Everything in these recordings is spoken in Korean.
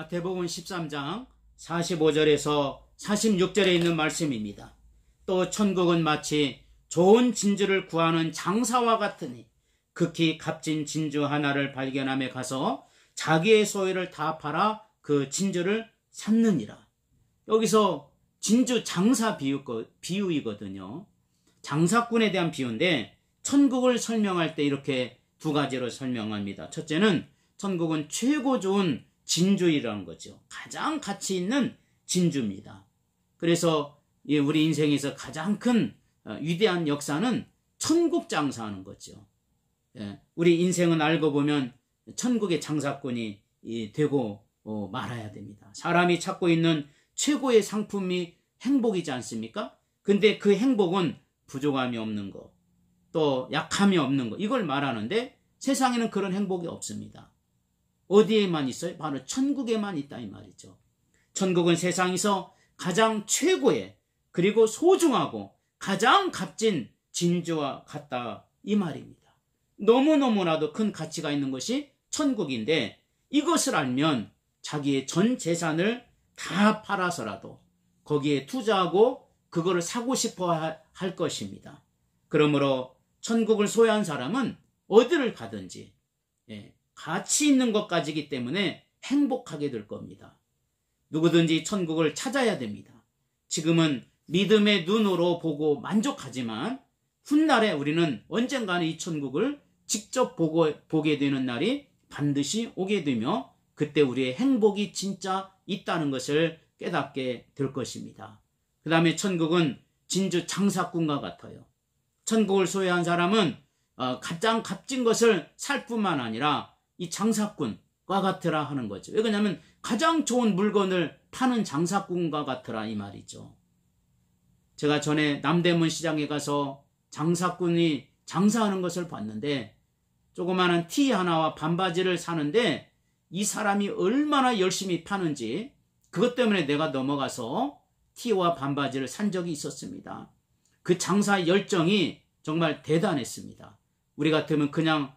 마태복음 13장 45절에서 46절에 있는 말씀입니다. 또 천국은 마치 좋은 진주를 구하는 장사와 같으니 극히 값진 진주 하나를 발견함에 가서 자기의 소유를 다 팔아 그 진주를 샀느니라. 여기서 진주 장사 비유이거든요. 장사꾼에 대한 비유인데 천국을 설명할 때 이렇게 두 가지로 설명합니다. 첫째는 천국은 최고 좋은 진주이라는 거죠. 가장 가치 있는 진주입니다. 그래서 우리 인생에서 가장 큰 위대한 역사는 천국 장사하는 거죠. 우리 인생은 알고 보면 천국의 장사꾼이 되고 말아야 됩니다. 사람이 찾고 있는 최고의 상품이 행복이지 않습니까? 근데 그 행복은 부족함이 없는 거, 또 약함이 없는 거, 이걸 말하는데 세상에는 그런 행복이 없습니다. 어디에만 있어요? 바로 천국에만 있다 이 말이죠. 천국은 세상에서 가장 최고의 그리고 소중하고 가장 값진 진주와 같다 이 말입니다. 너무너무나도 큰 가치가 있는 것이 천국인데 이것을 알면 자기의 전 재산을 다 팔아서라도 거기에 투자하고 그거를 사고 싶어 할 것입니다. 그러므로 천국을 소유한 사람은 어디를 가든지 가치 있는 것 가지기 때문에 행복하게 될 겁니다. 누구든지 천국을 찾아야 됩니다. 지금은 믿음의 눈으로 보고 만족하지만 훗날에 우리는 언젠가는 이 천국을 직접 보게 되는 날이 반드시 오게 되며 그때 우리의 행복이 진짜 있다는 것을 깨닫게 될 것입니다. 그 다음에 천국은 진주 장사꾼과 같아요. 천국을 소유한 사람은 가장 값진 것을 살 뿐만 아니라 이 장사꾼과 같으라 하는 거죠. 왜 그러냐면 가장 좋은 물건을 파는 장사꾼과 같으라 이 말이죠. 제가 전에 남대문 시장에 가서 장사꾼이 장사하는 것을 봤는데 조그마한 티 하나와 반바지를 사는데 이 사람이 얼마나 열심히 파는지 그것 때문에 내가 넘어가서 티와 반바지를 산 적이 있었습니다. 그 장사 열정이 정말 대단했습니다. 우리 같으면 그냥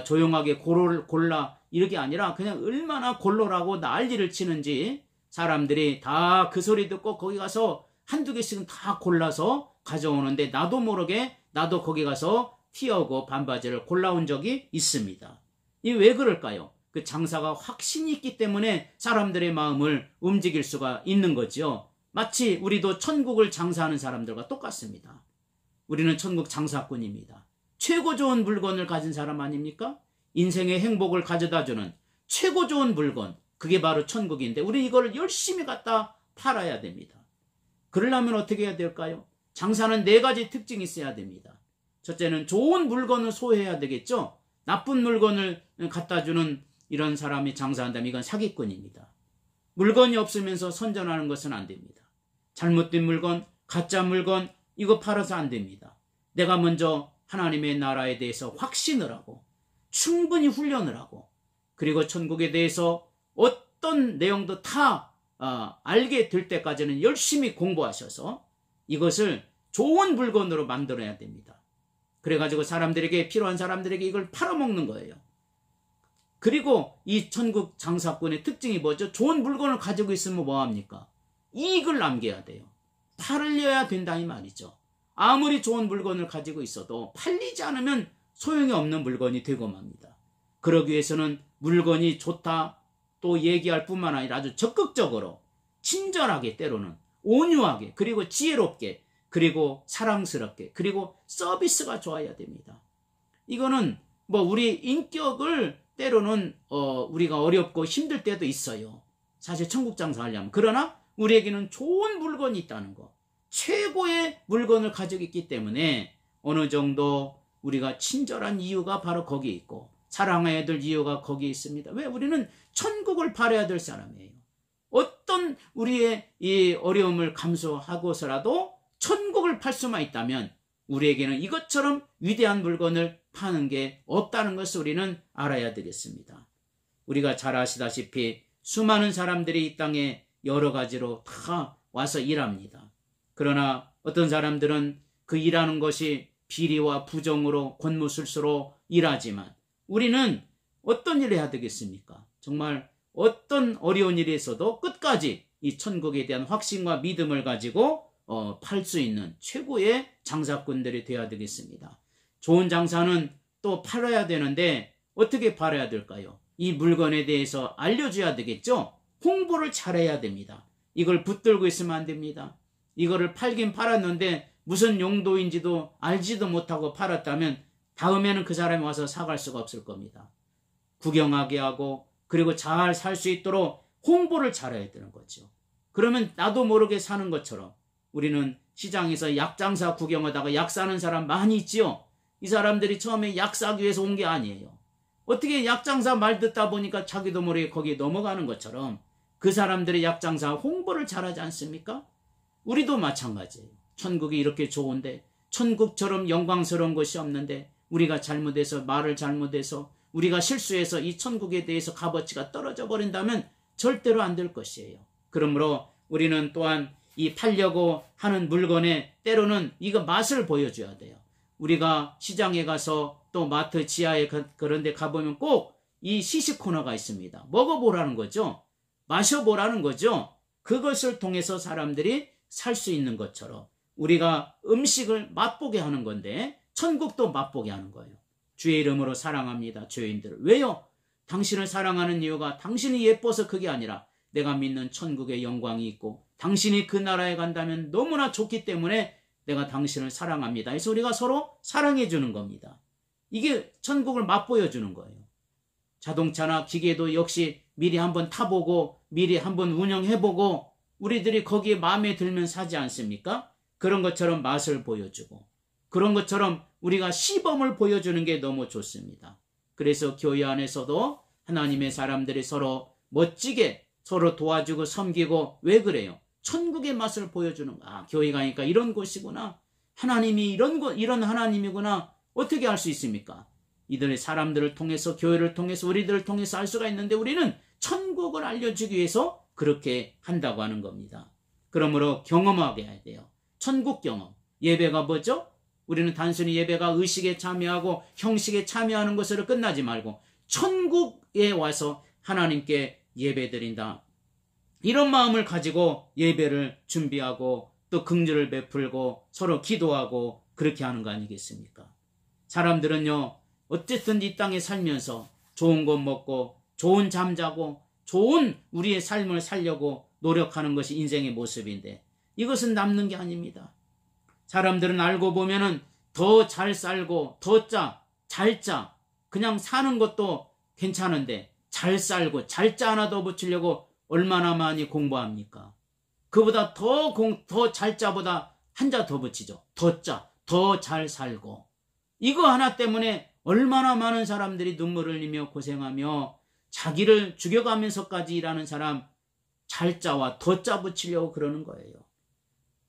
조용하게 골라 이렇게 아니라 그냥 얼마나 골로라고 난리를 치는지 사람들이 다 그 소리 듣고 거기 가서 한두 개씩은 다 골라서 가져오는데 나도 모르게 나도 거기 가서 티하고 반바지를 골라온 적이 있습니다. 이 왜 그럴까요? 그 장사가 확신이 있기 때문에 사람들의 마음을 움직일 수가 있는 거죠. 마치 우리도 천국을 장사하는 사람들과 똑같습니다. 우리는 천국 장사꾼입니다. 최고 좋은 물건을 가진 사람 아닙니까? 인생의 행복을 가져다주는 최고 좋은 물건, 그게 바로 천국인데 우리 이걸 열심히 갖다 팔아야 됩니다. 그러려면 어떻게 해야 될까요? 장사는 4가지 특징이 있어야 됩니다. 첫째는 좋은 물건을 소유해야 되겠죠. 나쁜 물건을 갖다주는 이런 사람이 장사한다면 이건 사기꾼입니다. 물건이 없으면서 선전하는 것은 안 됩니다. 잘못된 물건, 가짜 물건 이거 팔아서 안 됩니다. 내가 먼저 하나님의 나라에 대해서 확신을 하고 충분히 훈련을 하고 그리고 천국에 대해서 어떤 내용도 다 알게 될 때까지는 열심히 공부하셔서 이것을 좋은 물건으로 만들어야 됩니다. 그래가지고 사람들에게 필요한 사람들에게 이걸 팔아먹는 거예요. 그리고 이 천국 장사꾼의 특징이 뭐죠? 좋은 물건을 가지고 있으면 뭐합니까? 이익을 남겨야 돼요. 팔려야 된다 이 말이죠. 아무리 좋은 물건을 가지고 있어도 팔리지 않으면 소용이 없는 물건이 되고 맙니다. 그러기 위해서는 물건이 좋다 또 얘기할 뿐만 아니라 아주 적극적으로 친절하게 때로는 온유하게 그리고 지혜롭게 그리고 사랑스럽게 그리고 서비스가 좋아야 됩니다. 이거는 우리 인격을 때로는 우리가 어렵고 힘들 때도 있어요. 사실 천국 장사하려면. 그러나 우리에게는 좋은 물건이 있다는 거. 최고의 물건을 가지고 있기 때문에 어느 정도 우리가 친절한 이유가 바로 거기에 있고 사랑해야 될 이유가 거기에 있습니다. 왜? 우리는 천국을 바라야 될 사람이에요. 어떤 우리의 이 어려움을 감수하고서라도 천국을 팔 수만 있다면 우리에게는 이것처럼 위대한 물건을 파는 게 없다는 것을 우리는 알아야 되겠습니다. 우리가 잘 아시다시피 수많은 사람들이 이 땅에 여러 가지로 다 와서 일합니다. 그러나 어떤 사람들은 그 일하는 것이 비리와 부정으로 권무술수로 일하지만 우리는 어떤 일을 해야 되겠습니까? 정말 어떤 어려운 일에서도 끝까지 이 천국에 대한 확신과 믿음을 가지고 팔 수 있는 최고의 장사꾼들이 되어야 되겠습니다. 좋은 장사는 또 팔아야 되는데 어떻게 팔아야 될까요? 이 물건에 대해서 알려줘야 되겠죠? 홍보를 잘해야 됩니다. 이걸 붙들고 있으면 안 됩니다. 이거를 팔긴 팔았는데 무슨 용도인지도 알지도 못하고 팔았다면 다음에는 그 사람이 와서 사갈 수가 없을 겁니다. 구경하게 하고 그리고 잘 살 수 있도록 홍보를 잘해야 되는 거죠. 그러면 나도 모르게 사는 것처럼 우리는 시장에서 약장사 구경하다가 약 사는 사람 많이 있지요. 이 사람들이 처음에 약 사기 위해서 온 게 아니에요. 어떻게 약장사 말 듣다 보니까 자기도 모르게 거기에 넘어가는 것처럼 그 사람들의 약장사 홍보를 잘하지 않습니까? 우리도 마찬가지예요. 천국이 이렇게 좋은데 천국처럼 영광스러운 것이 없는데 우리가 잘못해서 말을 잘못해서 우리가 실수해서 이 천국에 대해서 값어치가 떨어져 버린다면 절대로 안 될 것이에요. 그러므로 우리는 또한 이 팔려고 하는 물건에 때로는 이거 맛을 보여줘야 돼요. 우리가 시장에 가서 또 마트 지하에 그런 데 가보면 꼭 이 시식 코너가 있습니다. 먹어보라는 거죠. 마셔보라는 거죠. 그것을 통해서 사람들이 살 수 있는 것처럼 우리가 음식을 맛보게 하는 건데 천국도 맛보게 하는 거예요. 주의 이름으로 사랑합니다. 죄인들을. 왜요? 당신을 사랑하는 이유가 당신이 예뻐서 그게 아니라 내가 믿는 천국의 영광이 있고 당신이 그 나라에 간다면 너무나 좋기 때문에 내가 당신을 사랑합니다. 그래서 우리가 서로 사랑해 주는 겁니다. 이게 천국을 맛보여 주는 거예요. 자동차나 기계도 역시 미리 한번 타보고 미리 한번 운영해보고 우리들이 거기에 마음에 들면 사지 않습니까? 그런 것처럼 맛을 보여주고 그런 것처럼 우리가 시범을 보여주는 게 너무 좋습니다. 그래서 교회 안에서도 하나님의 사람들이 서로 멋지게 서로 도와주고 섬기고 왜 그래요? 천국의 맛을 보여주는 거야. 교회 가니까 이런 곳이구나. 하나님이 이런 하나님이구나. 어떻게 알 수 있습니까? 이들의 사람들을 통해서 교회를 통해서 우리들을 통해서 알 수가 있는데 우리는 천국을 알려주기 위해서 그렇게 한다고 하는 겁니다. 그러므로 경험하게 해야 돼요. 천국 경험. 예배가 뭐죠? 우리는 단순히 예배가 의식에 참여하고 형식에 참여하는 것으로 끝나지 말고 천국에 와서 하나님께 예배드린다. 이런 마음을 가지고 예배를 준비하고 또 긍휼을 베풀고 서로 기도하고 그렇게 하는 거 아니겠습니까? 사람들은요, 어쨌든 이 땅에 살면서 좋은 것 먹고 좋은 잠 자고 좋은 우리의 삶을 살려고 노력하는 것이 인생의 모습인데 이것은 남는 게 아닙니다. 사람들은 알고 보면은 더 잘 살고 더 잘 짜 그냥 사는 것도 괜찮은데 잘 살고 잘 짜 하나 더 붙이려고 얼마나 많이 공부합니까? 그보다 더 잘 짜보다 한 자 더 붙이죠. 더 짜, 더 잘 살고 이거 하나 때문에 얼마나 많은 사람들이 눈물을 흘리며 고생하며 자기를 죽여가면서까지 일하는 사람 잘 짜와 더 짜 붙이려고 그러는 거예요.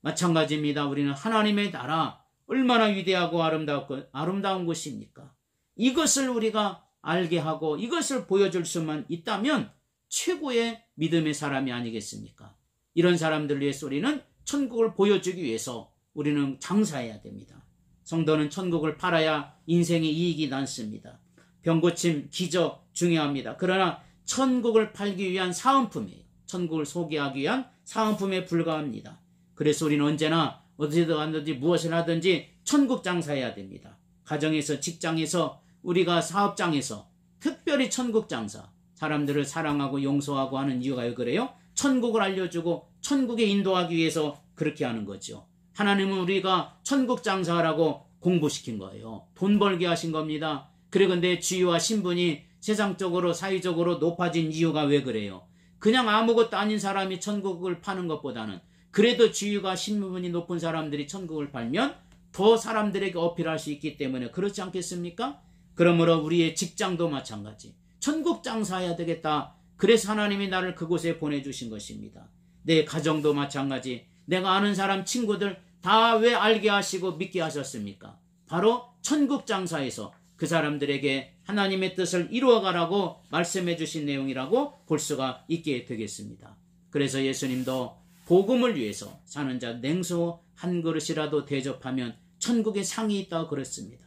마찬가지입니다. 우리는 하나님의 나라 얼마나 위대하고 아름다운 곳입니까? 이것을 우리가 알게 하고 이것을 보여줄 수만 있다면 최고의 믿음의 사람이 아니겠습니까? 이런 사람들을 위해서 우리는 천국을 보여주기 위해서 우리는 장사해야 됩니다. 성도는 천국을 팔아야 인생의 이익이 남습니다. 병고침, 기저 중요합니다. 그러나 천국을 팔기 위한 사은품이에요. 천국을 소개하기 위한 사은품에 불과합니다. 그래서 우리는 언제나 어디든 가든지 무엇을 하든지 천국 장사해야 됩니다. 가정에서, 직장에서, 우리가 사업장에서 특별히 천국 장사, 사람들을 사랑하고 용서하고 하는 이유가 왜 그래요? 천국을 알려주고 천국에 인도하기 위해서 그렇게 하는 거죠. 하나님은 우리가 천국 장사하라고 공부시킨 거예요. 돈 벌게 하신 겁니다. 그리고 내 지위와 신분이 세상적으로 사회적으로 높아진 이유가 왜 그래요? 그냥 아무것도 아닌 사람이 천국을 파는 것보다는 그래도 지위가 신분이 높은 사람들이 천국을 팔면 더 사람들에게 어필할 수 있기 때문에 그렇지 않겠습니까? 그러므로 우리의 직장도 마찬가지. 천국 장사해야 되겠다. 그래서 하나님이 나를 그곳에 보내주신 것입니다. 내 가정도 마찬가지. 내가 아는 사람, 친구들 다 왜 알게 하시고 믿게 하셨습니까? 바로 천국 장사에서 그 사람들에게 하나님의 뜻을 이루어가라고 말씀해 주신 내용이라고 볼 수가 있게 되겠습니다. 그래서 예수님도 복음을 위해서 사는 자 냉수 한 그릇이라도 대접하면 천국에 상이 있다고 그랬습니다.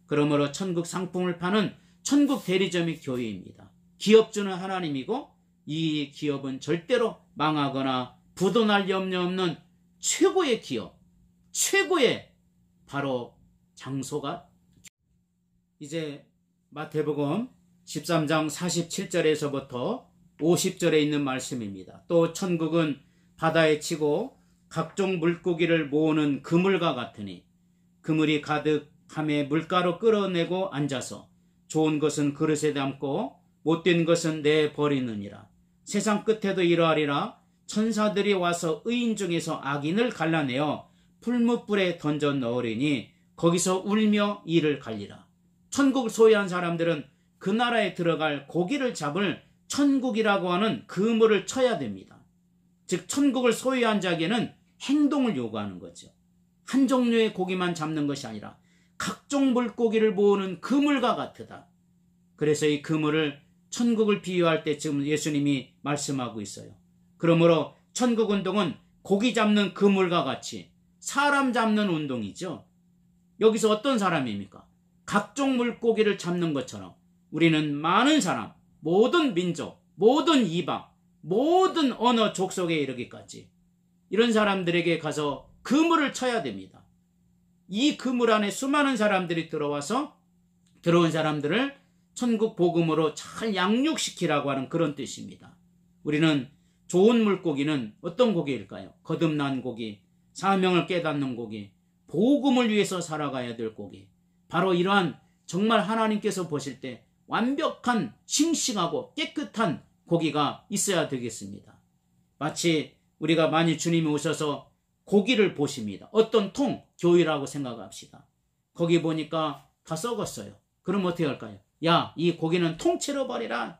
그러므로 천국 상품을 파는 천국 대리점이 교회입니다. 기업주는 하나님이고 이 기업은 절대로 망하거나 부도날 염려 없는 최고의 기업, 최고의 바로 장소가. 이제 마태복음 13장 47절에서부터 50절에 있는 말씀입니다. 또 천국은 바다에 치고 각종 물고기를 모으는 그물과 같으니 그물이 가득함에 물가로 끌어내고 앉아서 좋은 것은 그릇에 담고 못된 것은 내버리느니라. 세상 끝에도 이러하리라. 천사들이 와서 의인 중에서 악인을 갈라내어 풀무불에 던져 넣으리니 거기서 울며 이를 갈리라. 천국을 소유한 사람들은 그 나라에 들어갈 고기를 잡을 천국이라고 하는 그물을 쳐야 됩니다. 즉 천국을 소유한 자에게는 행동을 요구하는 거죠. 한 종류의 고기만 잡는 것이 아니라 각종 물고기를 모으는 그물과 같으다. 그래서 이 그물을 천국을 비유할 때 지금 예수님이 말씀하고 있어요. 그러므로 천국 운동은 고기 잡는 그물과 같이 사람 잡는 운동이죠. 여기서 어떤 사람입니까? 각종 물고기를 잡는 것처럼 우리는 많은 사람, 모든 민족, 모든 이방, 모든 언어 족속에 이르기까지 이런 사람들에게 가서 그물을 쳐야 됩니다. 이 그물 안에 수많은 사람들이 들어와서 들어온 사람들을 천국 복음으로 잘 양육시키라고 하는 그런 뜻입니다. 우리는 좋은 물고기는 어떤 고기일까요? 거듭난 고기, 사명을 깨닫는 고기, 복음을 위해서 살아가야 될 고기. 바로 이러한 정말 하나님께서 보실 때 완벽한 싱싱하고 깨끗한 고기가 있어야 되겠습니다. 마치 우리가 만일 주님이 오셔서 고기를 보십니다. 어떤 통, 교회라고 생각합시다. 거기 보니까 다 썩었어요. 그럼 어떻게 할까요? 야, 이 고기는 통째로 버리라.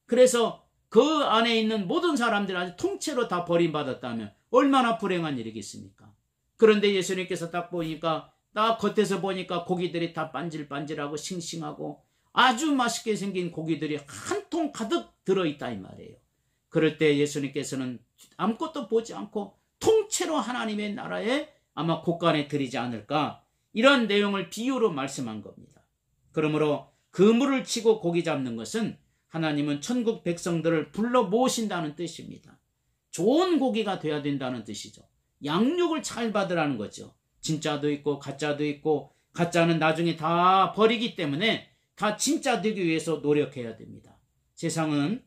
그래서 그 안에 있는 모든 사람들이 아주 통째로 다 버림받았다면 얼마나 불행한 일이겠습니까? 그런데 예수님께서 딱 보니까 딱 겉에서 보니까 고기들이 다 반질반질하고 싱싱하고 아주 맛있게 생긴 고기들이 한 통 가득 들어있다 이 말이에요. 그럴 때 예수님께서는 아무것도 보지 않고 통째로 하나님의 나라에 아마 곳간에 들이지 않을까, 이런 내용을 비유로 말씀한 겁니다. 그러므로 그물을 치고 고기 잡는 것은 하나님은 천국 백성들을 불러 모으신다는 뜻입니다. 좋은 고기가 돼야 된다는 뜻이죠. 양육을 잘 받으라는 거죠. 진짜도 있고 가짜도 있고, 가짜는 나중에 다 버리기 때문에 다 진짜 되기 위해서 노력해야 됩니다. 세상은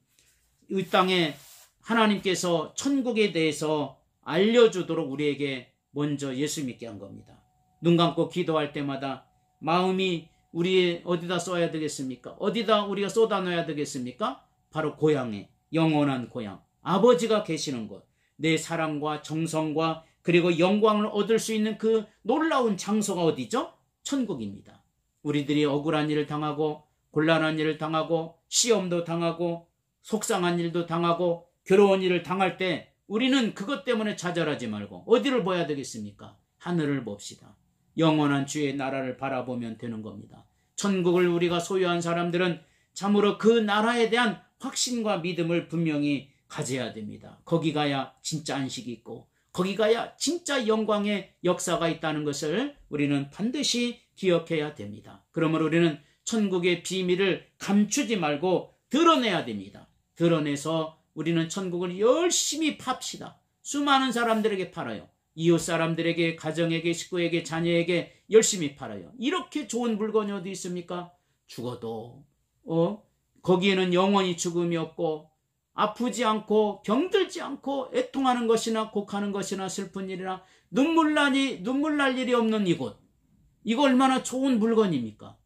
이 땅에 하나님께서 천국에 대해서 알려주도록 우리에게 먼저 예수 믿게 한 겁니다. 눈 감고 기도할 때마다 마음이 우리 어디다 써야 되겠습니까? 어디다 우리가 쏟아넣어야 되겠습니까? 바로 고향에, 영원한 고향, 아버지가 계시는 곳, 내 사랑과 정성과 그리고 영광을 얻을 수 있는 그 놀라운 장소가 어디죠? 천국입니다. 우리들이 억울한 일을 당하고 곤란한 일을 당하고 시험도 당하고 속상한 일도 당하고 괴로운 일을 당할 때 우리는 그것 때문에 좌절하지 말고 어디를 봐야 되겠습니까? 하늘을 봅시다. 영원한 주의 나라를 바라보면 되는 겁니다. 천국을 우리가 소유한 사람들은 참으로 그 나라에 대한 확신과 믿음을 분명히 가져야 됩니다. 거기 가야 진짜 안식이 있고 거기 가야 진짜 영광의 역사가 있다는 것을 우리는 반드시 기억해야 됩니다. 그러므로 우리는 천국의 비밀을 감추지 말고 드러내야 됩니다. 드러내서 우리는 천국을 열심히 팝시다. 수많은 사람들에게 팔아요. 이웃 사람들에게, 가정에게, 식구에게, 자녀에게 열심히 팔아요. 이렇게 좋은 물건이 어디 있습니까? 죽어도 거기에는 영원히 죽음이 없고 아프지 않고 병들지 않고 애통하는 것이나 곡하는 것이나 슬픈 일이나 눈물 날 일이 없는 이곳, 이거 얼마나 좋은 물건입니까?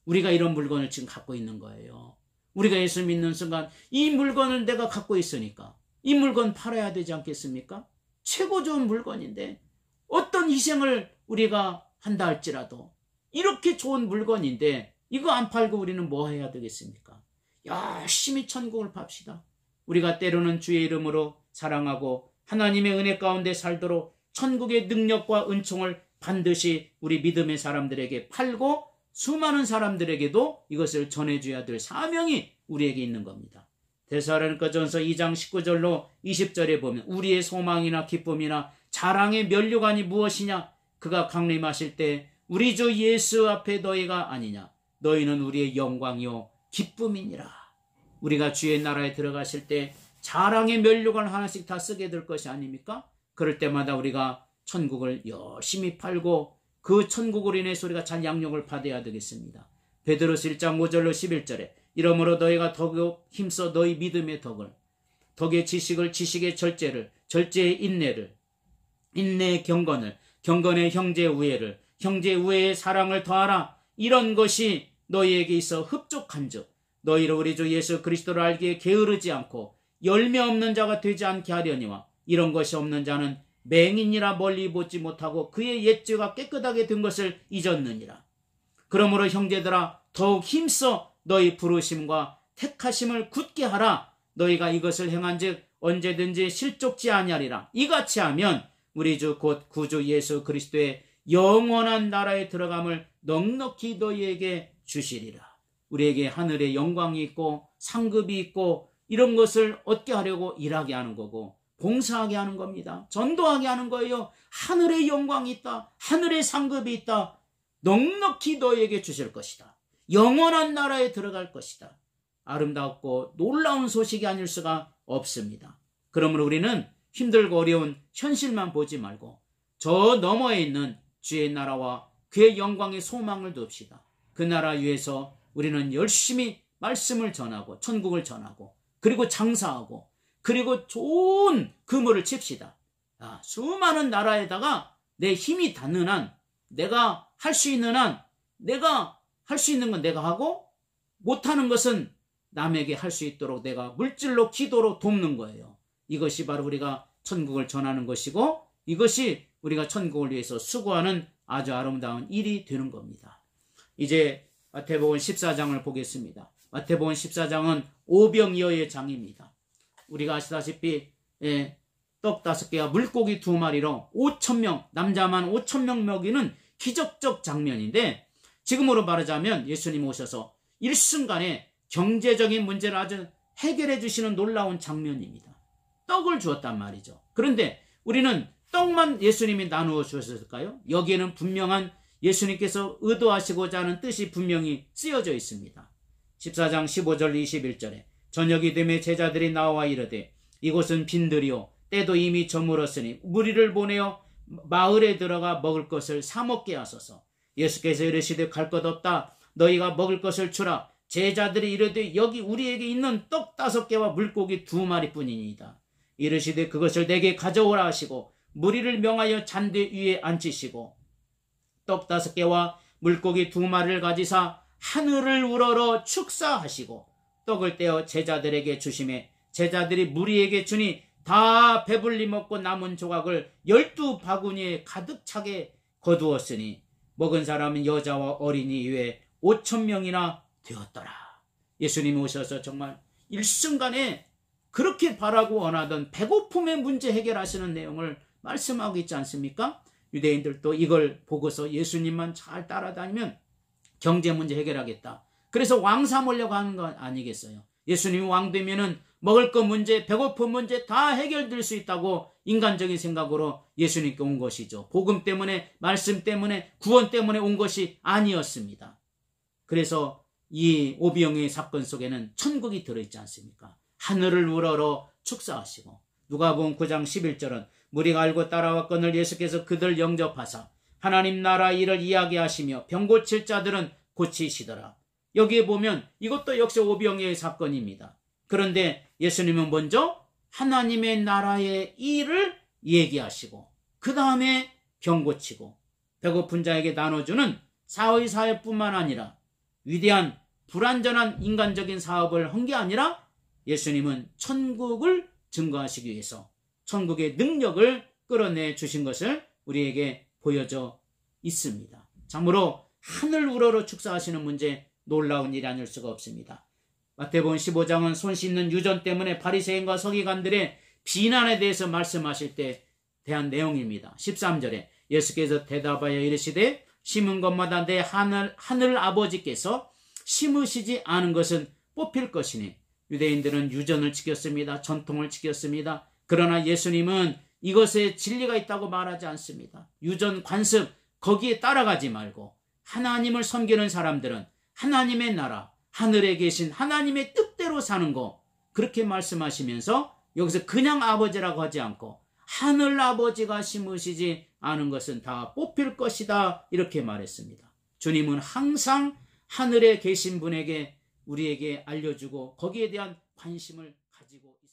우리가 이런 물건을 지금 갖고 있는 거예요. 우리가 예수 믿는 순간 이 물건을 내가 갖고 있으니까 이 물건 팔아야 되지 않겠습니까? 최고 좋은 물건인데 어떤 희생을 우리가 한다 할지라도 이렇게 좋은 물건인데 이거 안 팔고 우리는 뭐 해야 되겠습니까? 열심히 천국을 팝시다. 우리가 때로는 주의 이름으로 사랑하고 하나님의 은혜 가운데 살도록 천국의 능력과 은총을 반드시 우리 믿음의 사람들에게 팔고 수많은 사람들에게도 이것을 전해줘야 될 사명이 우리에게 있는 겁니다. 데살로니가전서 2장 19절로 20절에 보면 우리의 소망이나 기쁨이나 자랑의 면류관이 무엇이냐? 그가 강림하실 때 우리 주 예수 앞에 너희가 아니냐? 너희는 우리의 영광이요 기쁨이니라. 우리가 주의 나라에 들어가실 때 자랑의 면류관 하나씩 다 쓰게 될 것이 아닙니까? 그럴 때마다 우리가 천국을 열심히 팔고 그 천국으로 인해서 우리가 잘 양육을 받아야 되겠습니다. 베드로서 1장 5절로 11절에 이러므로 너희가 더욱 힘써 너희 믿음의 덕을, 덕의 지식을, 지식의 절제를, 절제의 인내를, 인내의 경건을, 경건의 형제의 우애를, 형제의 우애의 사랑을 더하라. 이런 것이 너희에게 있어 흡족한즉 너희를 우리 주 예수 그리스도를 알기에 게으르지 않고 열매 없는 자가 되지 않게 하려니와 이런 것이 없는 자는 맹인이라 멀리 보지 못하고 그의 옛죄가 깨끗하게 된 것을 잊었느니라. 그러므로 형제들아 더욱 힘써 너희 부르심과 택하심을 굳게 하라. 너희가 이것을 행한즉 언제든지 실족지 아니하리라. 이같이 하면 우리 주 곧 구주 예수 그리스도의 영원한 나라에 들어감을 넉넉히 너희에게 주시리라. 우리에게 하늘의 영광이 있고 상급이 있고 이런 것을 얻게 하려고 일하게 하는 거고 봉사하게 하는 겁니다. 전도하게 하는 거예요. 하늘의 영광이 있다. 하늘의 상급이 있다. 넉넉히 너희에게 주실 것이다. 영원한 나라에 들어갈 것이다. 아름답고 놀라운 소식이 아닐 수가 없습니다. 그러므로 우리는 힘들고 어려운 현실만 보지 말고 저 너머에 있는 주의 나라와 그의 영광의 소망을 둡시다. 그 나라 위에서 우리는 열심히 말씀을 전하고 천국을 전하고 그리고 장사하고 그리고 좋은 그물을 칩시다. 수많은 나라에다가 내 힘이 닿는 한, 내가 할 수 있는 한, 내가 할 수 있는 건 내가 하고 못하는 것은 남에게 할 수 있도록 내가 물질로 기도로 돕는 거예요. 이것이 바로 우리가 천국을 전하는 것이고 이것이 우리가 천국을 위해서 수고하는 아주 아름다운 일이 되는 겁니다. 이제 마태복음 14장을 보겠습니다. 마태복음 14장은 오병이어의 장입니다. 우리가 아시다시피 떡 5개와 물고기 2마리로 5,000명, 남자만 5,000명 먹이는 기적적 장면인데 지금으로 말하자면 예수님 오셔서 일순간에 경제적인 문제를 아주 해결해 주시는 놀라운 장면입니다. 떡을 주었단 말이죠. 그런데 우리는 떡만 예수님이 나누어 주셨을까요? 여기에는 분명한 예수님께서 의도하시고자 하는 뜻이 분명히 쓰여져 있습니다. 14장 15절 21절에 저녁이 되매 제자들이 나와 이르되 이곳은 빈들이요 때도 이미 저물었으니 무리를 보내어 마을에 들어가 먹을 것을 사 먹게 하소서. 예수께서 이르시되 갈 것 없다. 너희가 먹을 것을 주라. 제자들이 이르되 여기 우리에게 있는 떡 5개와 물고기 2마리뿐이니이다. 이르시되 그것을 내게 가져오라 하시고 무리를 명하여 잔대 위에 앉히시고 떡 5개와 물고기 2마리를 가지사 하늘을 우러러 축사하시고 떡을 떼어 제자들에게 주시매 제자들이 무리에게 주니 다 배불리 먹고 남은 조각을 12바구니에 가득 차게 거두었으니 먹은 사람은 여자와 어린이 이외에 5,000명이나 되었더라. 예수님이 오셔서 정말 일순간에 그렇게 바라고 원하던 배고픔의 문제 해결하시는 내용을 말씀하고 있지 않습니까? 유대인들도 이걸 보고서 예수님만 잘 따라다니면 경제 문제 해결하겠다. 그래서 왕 삼으려고 하는 건 아니겠어요? 예수님이 왕 되면은 먹을 것 문제, 배고픔 문제 다 해결될 수 있다고 인간적인 생각으로 예수님께 온 것이죠. 복음 때문에, 말씀 때문에, 구원 때문에 온 것이 아니었습니다. 그래서 이 오병이어의 사건 속에는 천국이 들어있지 않습니까? 하늘을 우러러 축사하시고 누가복음 9장 11절은 무리가 알고 따라왔거늘 예수께서 그들 영접하사 하나님 나라 일을 이야기하시며 병 고칠 자들은 고치시더라. 여기에 보면 이것도 역시 오병이어의 사건입니다. 그런데 예수님은 먼저 하나님의 나라의 일을 얘기하시고 그 다음에 병 고치고 배고픈 자에게 나눠주는 사의 사회뿐만 아니라 위대한 불완전한 인간적인 사업을 한 게 아니라 예수님은 천국을 증거하시기 위해서 천국의 능력을 끌어내 주신 것을 우리에게 보여져 있습니다. 참으로 하늘 우러러 축사하시는 문제 놀라운 일이 아닐 수가 없습니다. 마태복음 15장은 손 씻는 유전 때문에 바리새인과 서기관들의 비난에 대해서 말씀하실 때 대한 내용입니다. 13절에 예수께서 대답하여 이르시되 심은 것마다 내 하늘 아버지께서 심으시지 않은 것은 뽑힐 것이니 유대인들은 유전을 지켰습니다. 전통을 지켰습니다. 그러나 예수님은 이것에 진리가 있다고 말하지 않습니다. 유전 관습 거기에 따라가지 말고 하나님을 섬기는 사람들은 하나님의 나라 하늘에 계신 하나님의 뜻대로 사는 거 그렇게 말씀하시면서 여기서 그냥 아버지라고 하지 않고 하늘 아버지가 심으시지 않은 것은 다 뽑힐 것이다 이렇게 말했습니다. 주님은 항상 하늘에 계신 분에게 우리에게 알려주고 거기에 대한 관심을 가지고 있습니다.